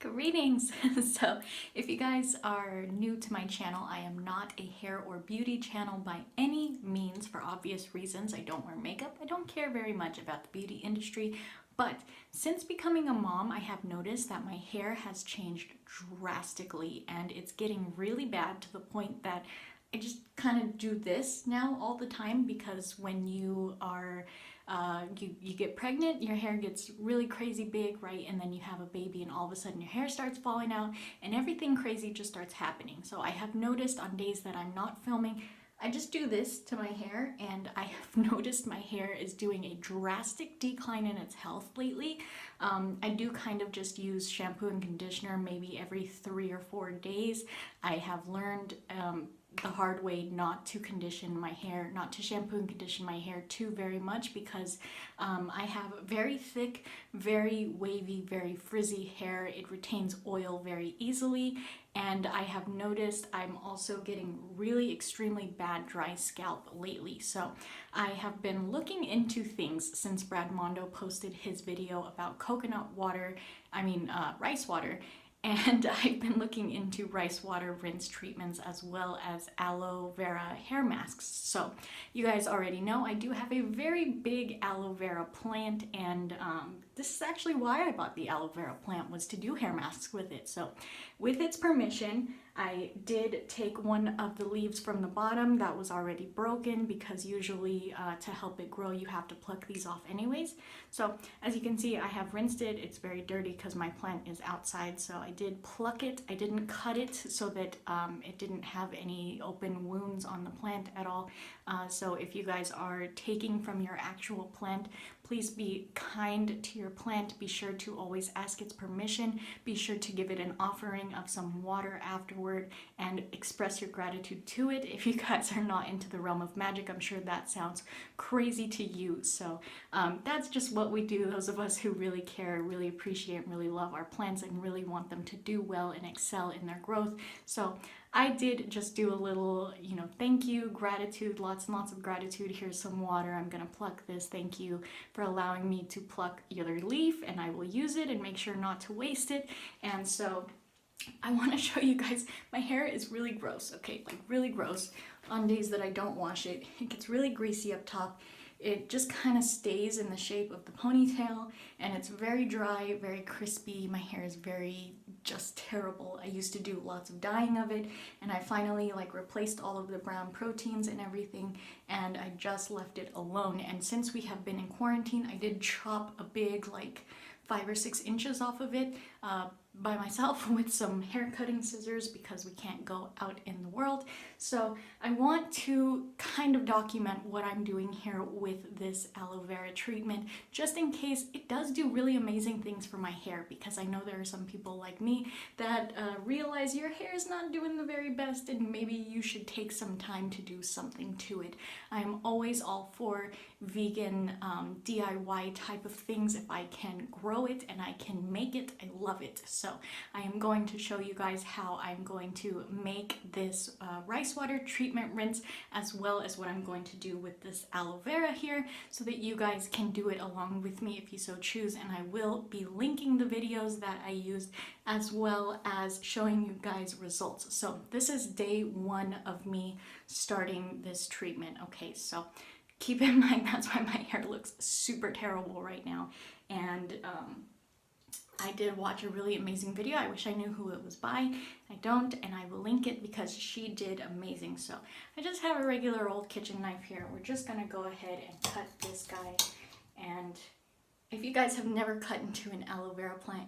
Greetings! So, if you guys are new to my channel, I am not a hair or beauty channel by any means for obvious reasons. I don't wear makeup. I don't care very much about the beauty industry. But since becoming a mom, I have noticed that my hair has changed drastically and it's getting really bad to the point that I just kind of do this now all the time because when you are you get pregnant, your hair gets really crazy big, right? And then you have a baby and all of a sudden your hair starts falling out and everything crazy just starts happening. So I have noticed on days that I'm not filming, I just do this to my hair and I have noticed my hair is doing a drastic decline in its health lately. I do kind of just use shampoo and conditioner maybe every 3 or 4 days. I have learned the hard way not to condition my hair, not to shampoo and condition my hair too very much because I have very thick, very wavy, very frizzy hair. It retains oil very easily, and I have noticed I'm also getting really extremely bad dry scalp lately. So I have been looking into things since Brad Mondo posted his video about coconut water, rice water. And I've been looking into rice water rinse treatments as well as aloe vera hair masks. So you guys already know I do have a very big aloe vera plant, and this is actually why I bought the aloe vera plant, was to do hair masks with it. So with its permission, I did take one of the leaves from the bottom that was already broken because usually to help it grow you have to pluck these off anyways. So as you can see, I have rinsed it. It's very dirty because my plant is outside, so I did pluck it. I didn't cut it so that it didn't have any open wounds on the plant at all. So if you guys are taking from your actual plant, please be kind to your plant. Be sure to always ask its permission. Be sure to give it an offering of some water afterward and express your gratitude to it. If you guys are not into the realm of magic, I'm sure that sounds crazy to you. So that's just what we do, those of us who really care, really appreciate, and really love our plants and really want them to do well and excel in their growth. So I did just do a little, thank you, gratitude, lots and lots of gratitude. Here's some water. I'm gonna pluck this. Thank you for allowing me to pluck your leaf, and I will use it and make sure not to waste it. And so I want to show you guys, my hair is really gross, okay, like really gross. On days that I don't wash it, it gets really greasy up top. It just kind of stays in the shape of the ponytail, and it's very dry, very crispy. My hair is very just terrible. I used to do lots of dyeing of it, and I finally replaced all of the brown proteins and everything, and I just left it alone. And since we have been in quarantine, I did chop a big 5 or 6 inches off of it by myself with some hair cutting scissors because we can't go out in the world. So I want to kind of document what I'm doing here with this aloe vera treatment, just in case it does do really amazing things for my hair, because I know there are some people like me that realize your hair is not doing the very best and maybe you should take some time to do something to it. I'm always all for vegan DIY type of things. If I can grow it and I can make it, I love it. So I am going to show you guys how I'm going to make this rice water treatment rinse, as well as what I'm going to do with this aloe vera here, so that you guys can do it along with me if you so choose. And I will be linking the videos that I used, as well as showing you guys results. So this is day 1 of me starting this treatment. Okay, so keep in mind that's why my hair looks super terrible right now. And I did watch a really amazing video. I wish I knew who it was by. I don't, and I will link it because she did amazing. So I just have a regular old kitchen knife here. We're just gonna go ahead and cut this guy. And if you guys have never cut into an aloe vera plant,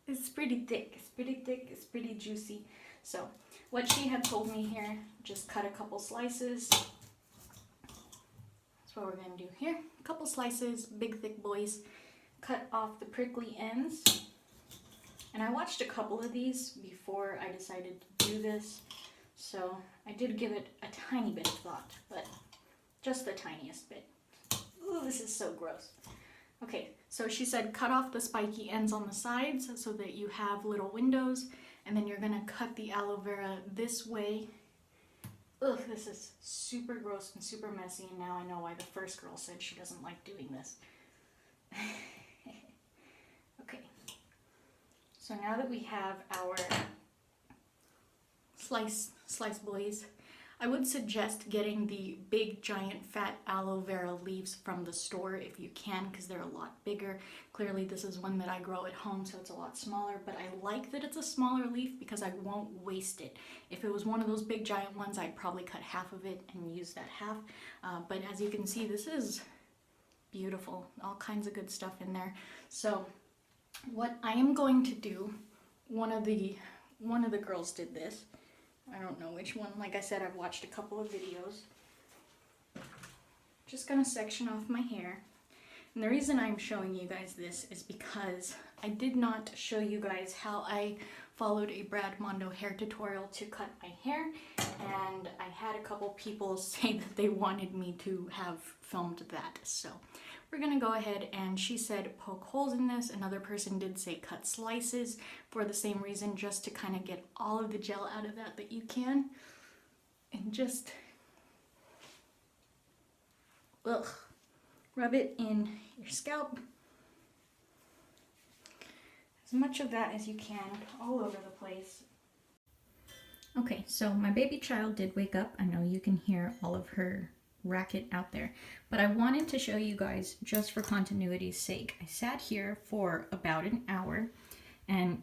it's pretty thick. It's pretty thick. It's pretty juicy. So what she had told me here, just cut a couple slices. That's what we're gonna do here. A couple slices, big thick boys. Cut off the prickly ends. And I watched a couple of these before I decided to do this, so I did give it a tiny bit of thought, but just the tiniest bit. Ooh, this is so gross. Okay, so she said cut off the spiky ends on the sides so that you have little windows, and then you're gonna cut the aloe vera this way. Ugh, this is super gross and super messy, and now I know why the first girl said she doesn't like doing this. Okay, So now that we have our slice boys, I would suggest getting the big giant fat aloe vera leaves from the store if you can, because they're a lot bigger. Clearly this is one that I grow at home, so it's a lot smaller, but I like that it's a smaller leaf because I won't waste it. If it was one of those big giant ones, I'd probably cut half of it and use that half. But as you can see, this is beautiful. All kinds of good stuff in there. So what I am going to do, one of the girls did this. I don't know which one. Like I said, I've watched a couple of videos. Just gonna section off my hair. And the reason I'm showing you guys this is because I did not show you guys how I followed a Brad Mondo hair tutorial to cut my hair, and I had a couple people say that they wanted me to have filmed that. So we're gonna go ahead, and she said poke holes in this. Another person did say cut slices for the same reason, just to kind of get all of the gel out of that you can. And just rub it in your scalp. As much of that as you can, all over the place. Okay, so my baby child did wake up. I know you can hear all of her racket out there, but I wanted to show you guys just for continuity's sake. I sat here for about an hour and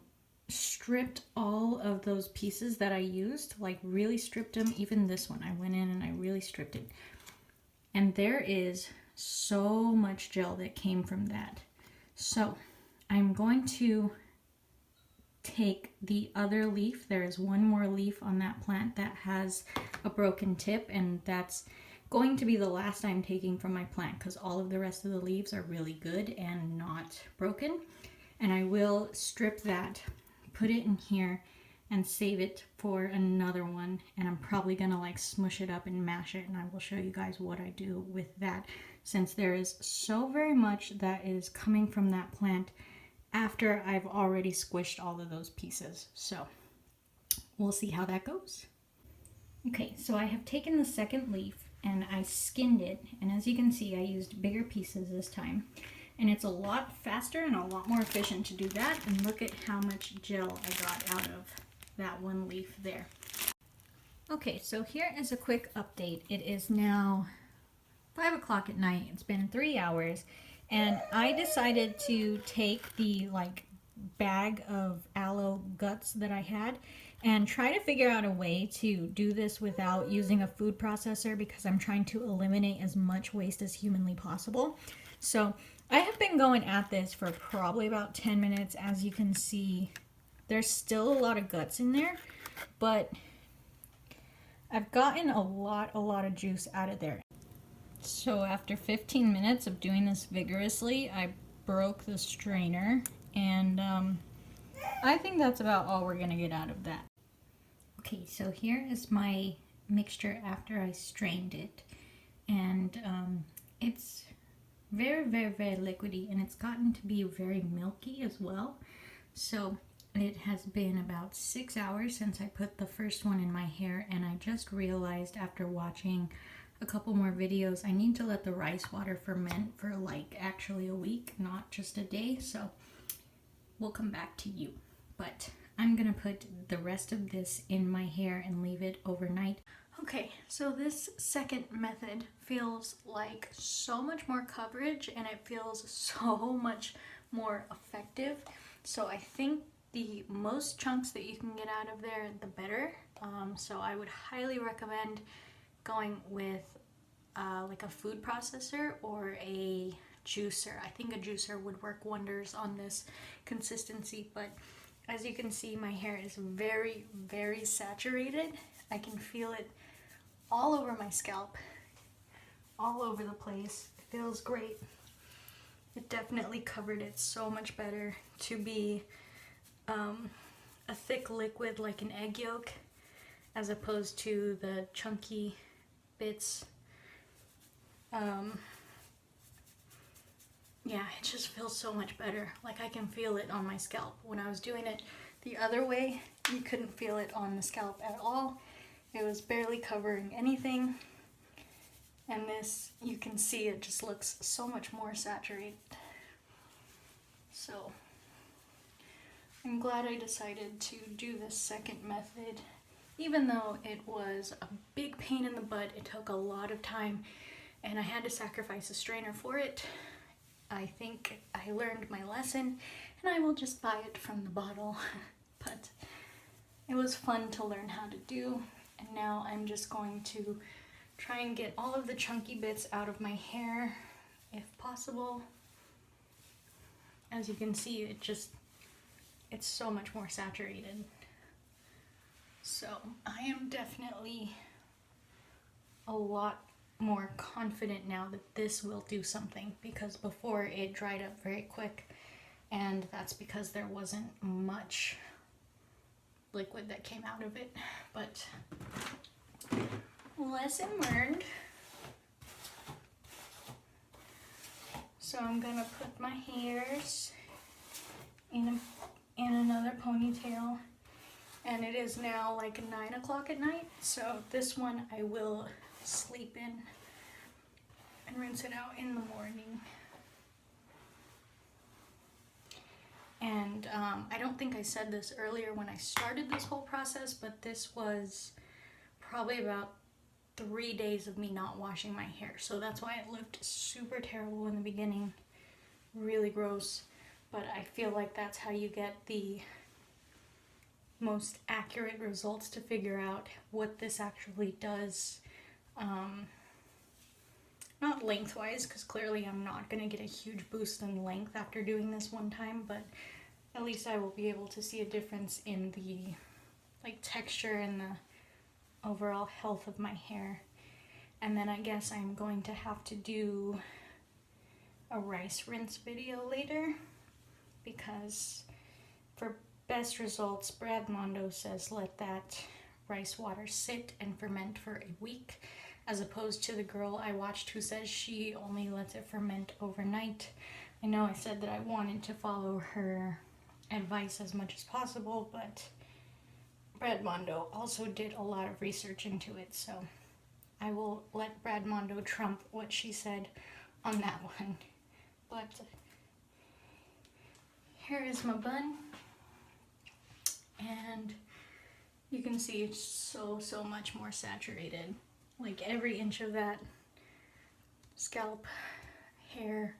stripped all of those pieces that I used, like really stripped them. Even this one, I went in and I really stripped it. And there is so much gel that came from that. So I'm going to take the other leaf. There is one more leaf on that plant that has a broken tip, and that's going to be the last I'm taking from my plant because all of the rest of the leaves are really good and not broken. And I will strip that, put it in here, and save it for another one. And I'm probably gonna like smush it up and mash it, and I will show you guys what I do with that, since there is so very much that is coming from that plant after I've already squished all of those pieces. So we'll see how that goes. Okay, so I have taken the second leaf and I skinned it, and as you can see, I used bigger pieces this time, and it's a lot faster and a lot more efficient to do that. And look at how much gel I got out of that one leaf there. Okay, so here is a quick update. It is now 5 o'clock at night. It's been 3 hours, and I decided to take the bag of aloe guts that I had and try to figure out a way to do this without using a food processor, because I'm trying to eliminate as much waste as humanly possible. So I have been going at this for probably about 10 minutes. As you can see, there's still a lot of guts in there, but I've gotten a lot of juice out of there. So after 15 minutes of doing this vigorously, I broke the strainer, and I think that's about all we're gonna get out of that. Okay, so here is my mixture after I strained it, and it's very liquidy, and it's gotten to be very milky as well. So it has been about 6 hours since I put the first one in my hair, and I just realized after watching a couple more videos, I need to let the rice water ferment for actually a week, not just a day. So we'll come back to you, but I'm gonna put the rest of this in my hair and leave it overnight. Okay, so this second method feels like so much more coverage, and it feels so much more effective. So I think the most chunks that you can get out of there, the better. So I would highly recommend going with like a food processor or a juicer. I think a juicer would work wonders on this consistency, but as you can see, my hair is very saturated. I can feel it all over my scalp, all over the place. It feels great. It definitely covered it so much better to be a thick liquid like an egg yolk, as opposed to the chunky bits. Yeah, it just feels so much better. Like I can feel it on my scalp. When I was doing it the other way, you couldn't feel it on the scalp at all. It was barely covering anything. And this, you can see it just looks so much more saturated. So I'm glad I decided to do this second method. Even though it was a big pain in the butt, it took a lot of time, and I had to sacrifice a strainer for it. I think I learned my lesson, and I will just buy it from the bottle. But it was fun to learn how to do, and now I'm just going to try and get all of the chunky bits out of my hair, if possible. As you can see, it's so much more saturated. So I am definitely a lot more confident now that this will do something, because before it dried up very quick, and that's because there wasn't much liquid that came out of it. But lesson learned. So I'm gonna put my hairs in another ponytail, and it is now like 9 o'clock at night, so this one I will sleep in and rinse it out in the morning. And I don't think I said this earlier when I started this whole process, but this was probably about 3 days of me not washing my hair. So that's why it looked super terrible in the beginning, really gross. But I feel like that's how you get the most accurate results, to figure out what this actually does. Not lengthwise, because clearly I'm not going to get a huge boost in length after doing this one time, but at least I will be able to see a difference in the texture and the overall health of my hair. And then I guess I'm going to have to do a rice rinse video later, because for best results, Brad Mondo says let that rice water sit and ferment for a week, as opposed to the girl I watched who says she only lets it ferment overnight. I know I said that I wanted to follow her advice as much as possible, but Brad Mondo also did a lot of research into it, so I will let Brad Mondo trump what she said on that one. But here is my bun, and you can see it's so much more saturated. Like every inch of that scalp, hair,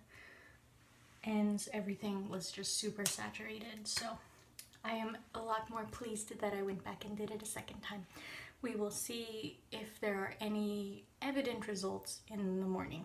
ends, everything was just super saturated. So I am a lot more pleased that I went back and did it a second time. We will see if there are any evident results in the morning.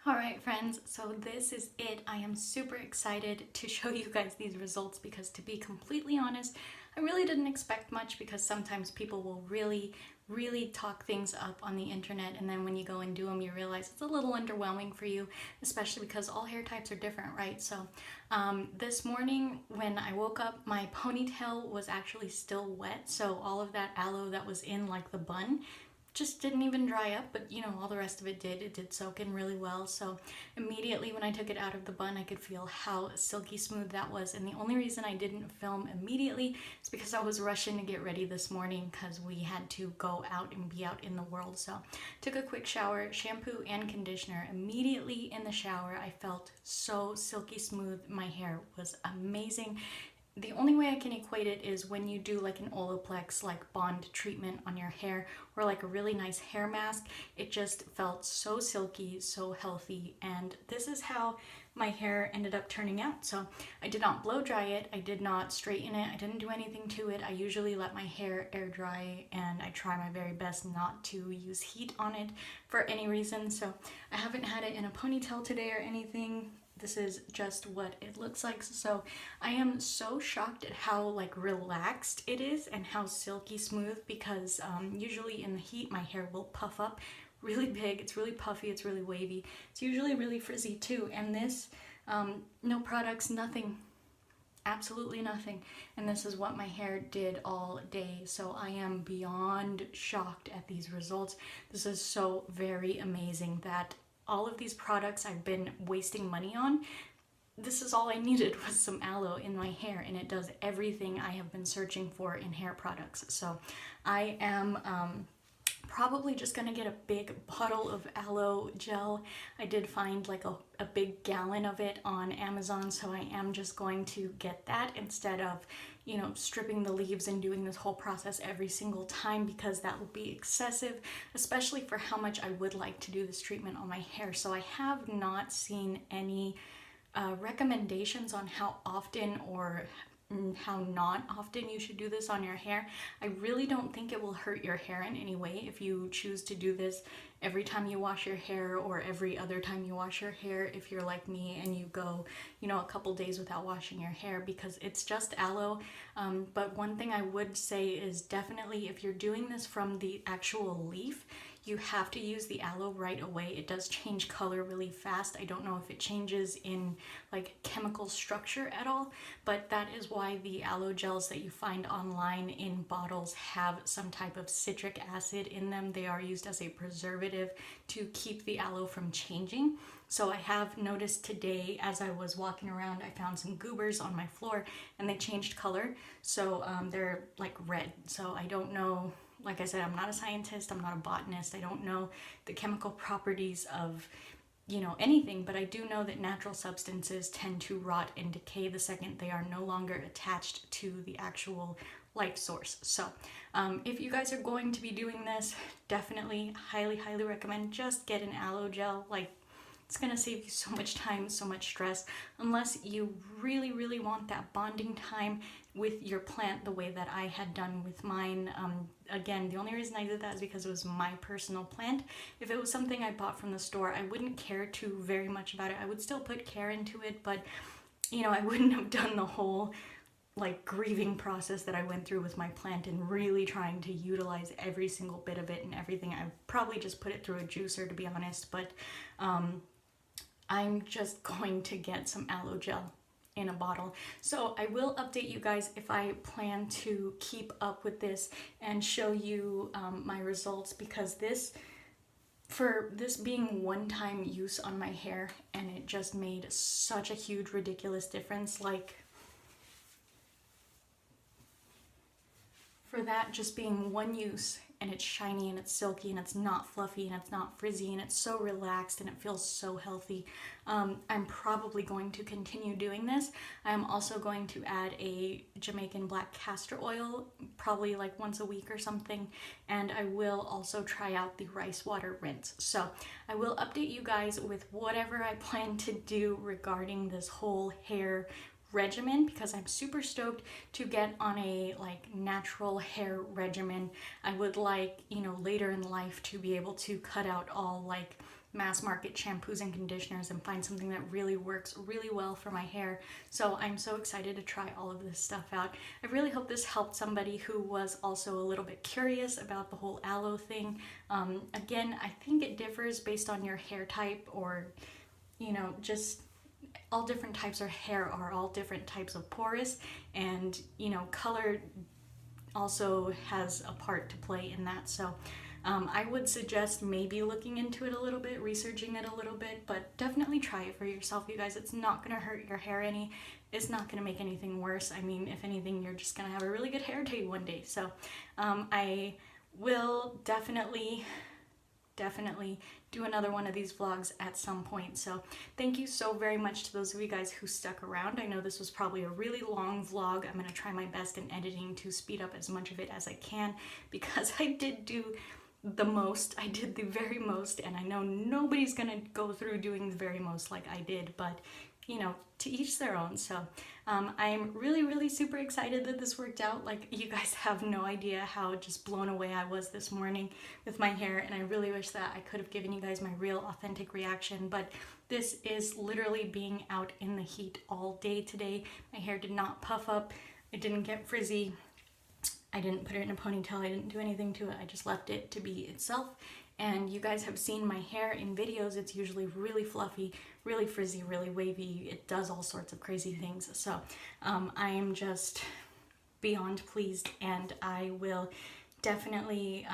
Alright friends, so this is it. I am super excited to show you guys these results, because to be completely honest, I really didn't expect much, because sometimes people will really talk things up on the internet, and then when you go and do them you realize it's a little underwhelming for you, especially because all hair types are different, right? So this morning when I woke up, my ponytail was actually still wet, so all of that aloe that was in the bun just didn't even dry up, but all the rest of it did. It did soak in really well. So immediately when I took it out of the bun, I could feel how silky smooth that was. And the only reason I didn't film immediately is because I was rushing to get ready this morning, because we had to go out and be out in the world. So took a quick shower, shampoo and conditioner. Immediately in the shower, I felt so silky smooth. My hair was amazing. The only way I can equate it is when you do an Olaplex bond treatment on your hair, or a really nice hair mask. It just felt so silky, so healthy, and this is how my hair ended up turning out. So I did not blow dry it, I did not straighten it, I didn't do anything to it. I usually let my hair air dry, and I try my very best not to use heat on it for any reason. So I haven't had it in a ponytail today or anything. This is just what it looks like. So I am so shocked at how relaxed it is and how silky smooth, because usually in the heat my hair will puff up really big. It's really puffy, it's really wavy. It's usually really frizzy too. And this, no products, nothing, absolutely nothing. And this is what my hair did all day. So I am beyond shocked at these results. This is so very amazing that all of these products I've been wasting money on, this is all I needed was some aloe in my hair, and it does everything I have been searching for in hair products. So I am probably just gonna get a big bottle of aloe gel. I did find like a big gallon of it on Amazon, so I am just going to get that instead of, you know, stripping the leaves and doing this whole process every single time, because that would be excessive, especially for how much I would like to do this treatment on my hair. So I have not seen any recommendations on how often or how not often you should do this on your hair. I really don't think it will hurt your hair in any way if you choose to do this every time you wash your hair or every other time you wash your hair, if you're like me and you go, you know, a couple days without washing your hair, because it's just aloe. But one thing I would say is definitely if you're doing this from the actual leaf, you have to use the aloe right away. It does change color really fast. I don't know if it changes in like chemical structure at all, but that is why the aloe gels that you find online in bottles have some type of citric acid in them. They are used as a preservative to keep the aloe from changing. So I have noticed today as I was walking around, I found some goobers on my floor and they changed color. So they're like red. So I don't know. Like I said, I'm not a scientist, I'm not a botanist, I don't know the chemical properties of, you know, anything, but I do know that natural substances tend to rot and decay the second they are no longer attached to the actual light source. So if you guys are going to be doing this, definitely highly recommend just get an aloe gel. Like, it's gonna save you so much time, so much stress, unless you really want that bonding time with your plant the way that I had done with mine. Again, the only reason I did that is because it was my personal plant. If it was something I bought from the store, I wouldn't care too very much about it. I would still put care into it, but you know, I wouldn't have done the whole like grieving process that I went through with my plant and really trying to utilize every single bit of it and everything. I probably just put it through a juicer, to be honest, but I'm just going to get some aloe gel in a bottle. So I will update you guys if I plan to keep up with this and show you my results, because for this being one-time use on my hair, and it just made such a huge ridiculous difference. Like, for that just being one use, and it's shiny and it's silky and it's not fluffy and it's not frizzy and it's so relaxed and it feels so healthy, I'm probably going to continue doing this. I'm also going to add a Jamaican black castor oil, probably like once a week or something, and I will also try out the rice water rinse. So I will update you guys with whatever I plan to do regarding this whole hair regimen, because I'm super stoked to get on a like natural hair regimen. I would like, you know, later in life to be able to cut out all like mass market shampoos and conditioners and find something that really works really well for my hair. So I'm so excited to try all of this stuff out. I really hope this helped somebody who was also a little bit curious about the whole aloe thing. Again, I think it differs based on your hair type, or, you know, just all different types of hair are all different types of porous, and you know, color also has a part to play in that. So I would suggest maybe looking into it a little bit, researching it a little bit, but definitely try it for yourself, you guys. It's not going to hurt your hair any. It's not going to make anything worse. I mean, if anything, you're just going to have a really good hair day one day. So I will definitely do another one of these vlogs at some point. So thank you so very much to those of you guys who stuck around. I know this was probably a really long vlog. I'm going to try my best in editing to speed up as much of it as I can, because I did do the most. I did the very most, and I know nobody's going to go through doing the very most like I did, but you know, to each their own. So I'm really super excited that this worked out. Like, you guys have no idea how just blown away I was this morning with my hair, and I really wish that I could have given you guys my real authentic reaction, but this is literally being out in the heat all day today. My hair did not puff up, it didn't get frizzy, I didn't put it in a ponytail, I didn't do anything to it, I just left it to be itself. And you guys have seen my hair in videos. It's usually really fluffy, really frizzy, really wavy. It does all sorts of crazy things. So I am just beyond pleased, and I will definitely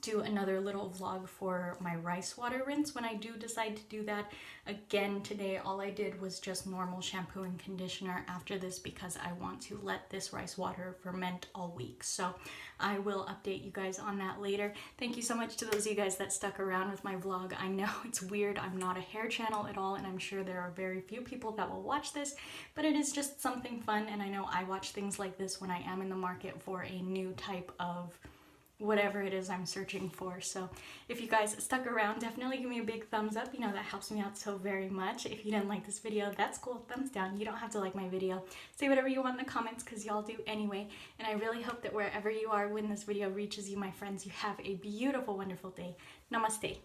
do another little vlog for my rice water rinse when I do decide to do that. Again, today all I did was just normal shampoo and conditioner after this because I want to let this rice water ferment all week. So I will update you guys on that later. Thank you so much to those of you guys that stuck around with my vlog. I know it's weird, I'm not a hair channel at all, and I'm sure there are very few people that will watch this, but it is just something fun, and I know I watch things like this when I am in the market for a new type of whatever it is I'm searching for. So if you guys stuck around, definitely give me a big thumbs up. You know, that helps me out so very much. If you didn't like this video, that's cool. Thumbs down. You don't have to like my video. Say whatever you want in the comments because y'all do anyway. And I really hope that wherever you are when this video reaches you, my friends, you have a beautiful, wonderful day. Namaste.